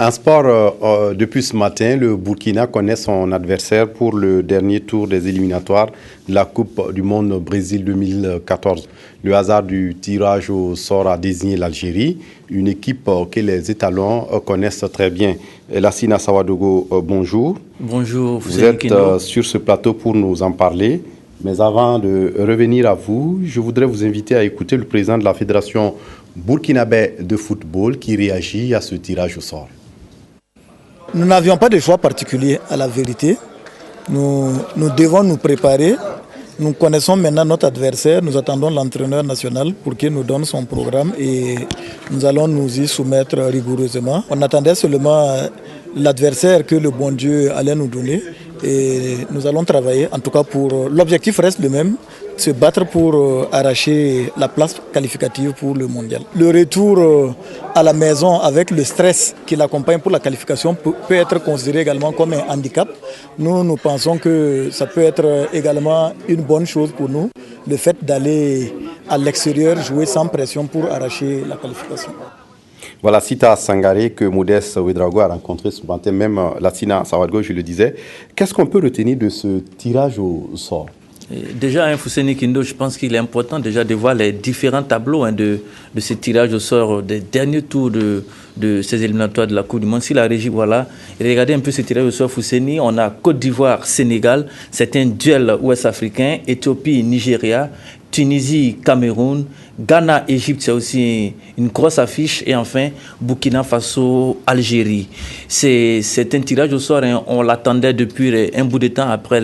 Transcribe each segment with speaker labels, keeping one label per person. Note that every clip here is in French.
Speaker 1: En sport, depuis ce matin, le Burkina connaît son adversaire pour le dernier tour des éliminatoires de la Coupe du Monde Brésil 2014. Le hasard du tirage au sort a désigné l'Algérie, une équipe que les étalons connaissent très bien. Lassina Sawadogo, bonjour.
Speaker 2: Bonjour.
Speaker 1: Vous êtes sur ce plateau pour nous en parler. Mais avant de revenir à vous, je voudrais vous inviter à écouter le président de la Fédération burkinabé de football qui réagit à ce tirage au sort.
Speaker 3: Nous n'avions pas de choix particulier à la vérité. Nous devons nous préparer. Nous connaissons maintenant notre adversaire. Nous attendons l'entraîneur national pour qu'il nous donne son programme et nous allons nous y soumettre rigoureusement. On attendait seulement l'adversaire que le bon Dieu allait nous donner et nous allons travailler. En tout cas, l'objectif reste le même, se battre pour arracher la place qualificative pour le mondial. Le retour à la maison avec le stress qui l'accompagne pour la qualification peut être considéré également comme un handicap. Nous pensons que ça peut être également une bonne chose pour nous, le fait d'aller à l'extérieur jouer sans pression pour arracher la qualification.
Speaker 1: Voilà, Sita Sangaré que Modeste Ouedraogo a rencontré ce matin, même Lassina Sawadogo, je le disais. Qu'est-ce qu'on peut retenir de ce tirage au sort ?
Speaker 2: Déjà, Fousseni Kindo, je pense qu'il est important déjà de voir les différents tableaux de ce tirage au sort des derniers tours de ces éliminatoires de la Coupe du Monde. Si la régie, voilà, regardez un peu ce tirage au sort, Fousseni. On a Côte d'Ivoire, Sénégal, c'est un duel ouest-africain, Éthiopie, Nigeria, Tunisie, Cameroun, Ghana, Égypte, c'est aussi une grosse affiche. Et enfin, Burkina Faso, Algérie. C'est un tirage au sort, hein. On l'attendait depuis un bout de temps après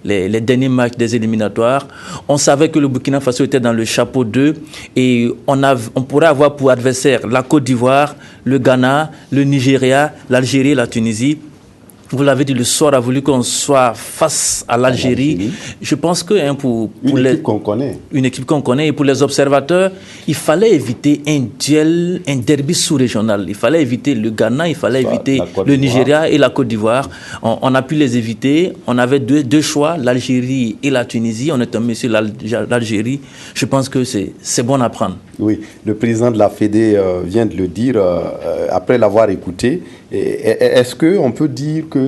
Speaker 2: les derniers matchs des éliminatoires. On savait que le Burkina Faso était dans le chapeau 2 et on pourrait avoir pour adversaire la Côte d'Ivoire, le Ghana, le Nigeria, l'Algérie et la Tunisie. Vous l'avez dit, le sort a voulu qu'on soit face à l'Algérie. Je pense que pour
Speaker 1: une équipe qu'on connaît.
Speaker 2: Une équipe qu'on connaît. Et pour les observateurs, il fallait éviter un duel, un derby sous-régional. Il fallait éviter le Ghana, il fallait éviter le Nigeria et la Côte d'Ivoire. On a pu les éviter. On avait deux choix, l'Algérie et la Tunisie. On est tombé sur l'Algérie. Je pense que c'est bon à prendre.
Speaker 1: Oui, le président de la Fédé vient de le dire après l'avoir écouté. Est-ce qu'on peut dire que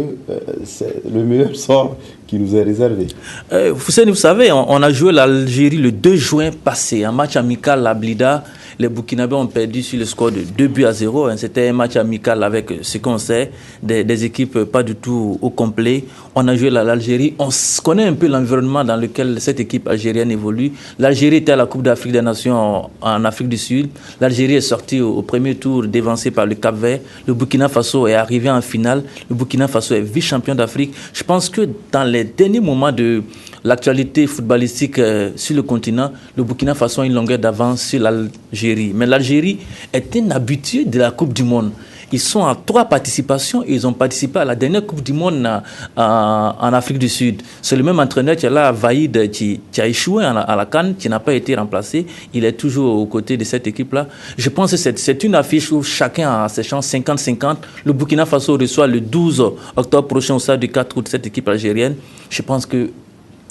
Speaker 1: c'est le meilleur sort qui nous est réservé?
Speaker 2: Vous savez, on a joué l'Algérie le 2 juin passé, un match amical à Blida. Les Burkinabés ont perdu sur le score de 2-0. C'était un match amical avec ce qu'on sait, des équipes pas du tout au complet. On a joué l'Algérie. On connaît un peu l'environnement dans lequel cette équipe algérienne évolue. L'Algérie était à la Coupe d'Afrique des Nations en Afrique du Sud. L'Algérie est sortie au premier tour, dévancée par le Cap-Vert. Le Burkina Faso est arrivé en finale. Le Burkina Faso est vice-champion d'Afrique. Je pense que dans les derniers moments de l'actualité footballistique sur le continent, le Burkina Faso a une longueur d'avance sur l'Algérie. Mais l'Algérie est un habitué de la Coupe du Monde. Ils sont à 3 participations et ils ont participé à la dernière Coupe du Monde en Afrique du Sud. C'est le même entraîneur qui est là, Vaïd, qui a échoué à la CAN, qui n'a pas été remplacé. Il est toujours aux côtés de cette équipe-là. Je pense que c'est une affiche où chacun a ses chances 50-50. Le Burkina Faso reçoit le 12 octobre prochain au stade du 4 août cette équipe algérienne. Je pense que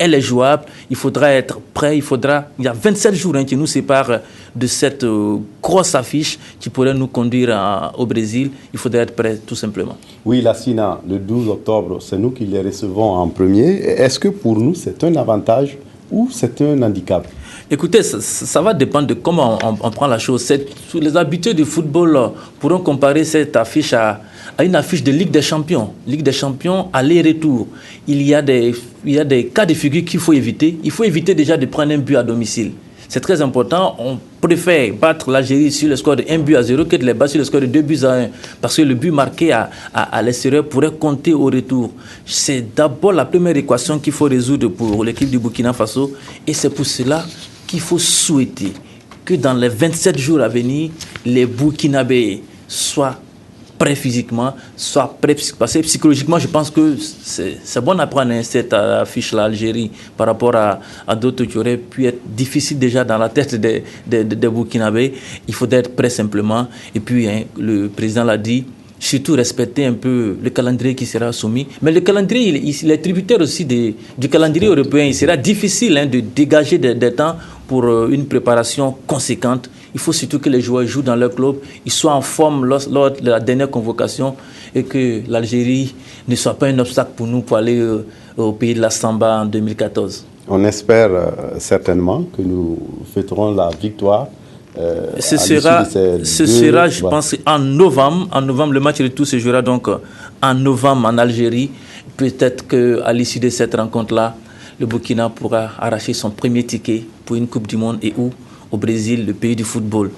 Speaker 2: elle est jouable, il faudra être prêt, il y a 27 jours qui nous séparent de cette grosse affiche qui pourrait nous conduire au Brésil. Il faudra être prêt tout simplement.
Speaker 1: Oui, Lassina, le 12 octobre, c'est nous qui les recevons en premier. Est-ce que pour nous, c'est un avantage ou c'est un handicap?
Speaker 2: Écoutez, ça va dépendre de comment on prend la chose. Les habitués du football pourront comparer cette affiche à une affiche de Ligue des Champions. Ligue des Champions, aller-retour. Il y a des cas de figure qu'il faut éviter. Il faut éviter déjà de prendre un but à domicile. C'est très important. On préfère battre l'Algérie sur le score de 1-0 que de les battre sur le score de 2-1. Parce que le but marqué à l'extérieur pourrait compter au retour. C'est d'abord la première équation qu'il faut résoudre pour l'équipe du Burkina Faso. Et c'est pour cela qu'il faut souhaiter que dans les 27 jours à venir, les Burkinabés soient prêts physiquement, soient prêts parce que psychologiquement, je pense que c'est bon à prendre cette affiche-là, Algérie, par rapport à d'autres qui auraient pu être difficiles déjà dans la tête des Burkinabés. Il faut être prêt simplement. Et puis, le président l'a dit, surtout respecter un peu le calendrier qui sera soumis. Mais le calendrier, il est tributaire aussi du calendrier européen. Il sera difficile de dégager des temps pour une préparation conséquente. Il faut surtout que les joueurs jouent dans leur club, ils soient en forme lors de la dernière convocation et que l'Algérie ne soit pas un obstacle pour nous pour aller au pays de la Samba en 2014.
Speaker 1: On espère certainement que nous fêterons la victoire.
Speaker 2: Ce sera, je pense, en novembre. En novembre, le match retour se jouera donc en novembre en Algérie. Peut-être qu'à l'issue de cette rencontre-là, le Burkina pourra arracher son premier ticket pour une Coupe du Monde et où au Brésil, le pays du football.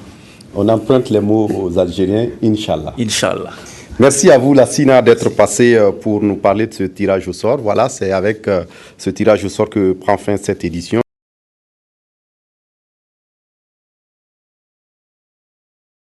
Speaker 1: On emprunte les mots aux Algériens, Inch'Allah.
Speaker 2: Inch'Allah.
Speaker 1: Merci à vous, Lassina, d'être passé pour nous parler de ce tirage au sort. Voilà, c'est avec ce tirage au sort que prend fin cette édition.